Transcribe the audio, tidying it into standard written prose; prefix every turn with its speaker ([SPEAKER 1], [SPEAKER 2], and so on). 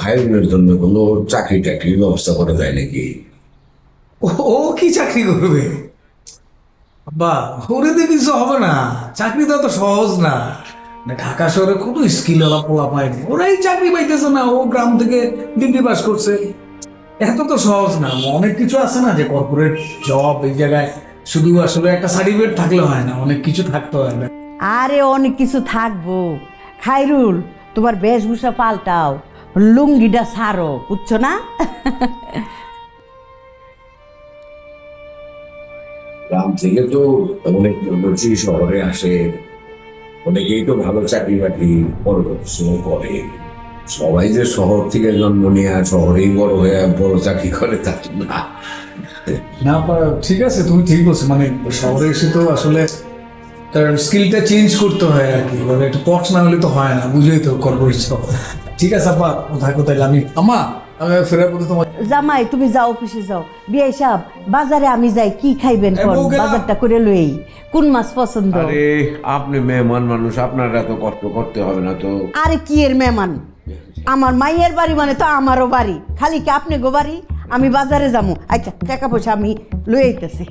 [SPEAKER 1] খায়রুলের জন্য কোনো চাকরি টাকরির ব্যবস্থা করা যায় নাকি?
[SPEAKER 2] ও কি চাকরি করবে? বা ওরে দিয়ে কিছু হবে না, চাকরি তো এত সহজ না। ঢাকা শহরে কোনো স্কিল ওলা পোলা পায়নি, ওরাই চাকরি পাইতেছে না। ও গ্রাম থেকে ডিগ্রি পাস করছে, এত তো সহজ না। অনেক কিছু আছে না, যে কর্পোরেট জব এই জায়গায় শুধু আসলে একটা সার্টিফিকেট থাকলে হয় না, অনেক কিছু থাকতে হয় না।
[SPEAKER 3] আরে অনেক কিছু থাকবো। খাইরুল, তোমার বেশভূষা পাল্টাও, লুঙ্গিটা ছাড়ো, বুঝছো না?
[SPEAKER 1] গ্রাম থেকে তো অনেক লোকই শহরে আসে, অনেকেই তো ভালো চাকরি বাকরি পড়াশোনা করে। সবাই যে শহর থেকে জন্ম নিয়ে শহরেই বড় হয়ে বড় চাকরি করে তা তো না।
[SPEAKER 2] না ঠিক আছে, তুমি ঠিক বলছো। মানে শহরে এসে তো আসলে তার স্কিলটা চেঞ্জ করতে হয় আর কি, মানে একটু পক্স না হলে তো হয় না, বুঝেই তো কর্পোরেট জব। ঠিক আছে আপা, কোথায় কোথায় আমি আমি ফেরার পথে তোমার।
[SPEAKER 3] জামাই, তুমি যাও, অফিসে যাও। বিয়ে সাহেব, বাজারে আমি যাই, কি খাইবেন কোন?
[SPEAKER 2] বউ গেলাম।
[SPEAKER 3] বাজারটা করে লই। কোন মাছ পছন্দ?
[SPEAKER 1] আরে আপনি মেহমান মানুষ, আপনার এত কষ্ট করতে হবে না তো।
[SPEAKER 3] আরে কি এর মেহমান? আমার মাইয়ের বাড়ি মানে তো আমারও বাড়ি, খালি কি আপনি গো বাড়ি? আমি বাজারে যাবো। আচ্ছা, টাকা পয়সা আমি লই আইতেছি।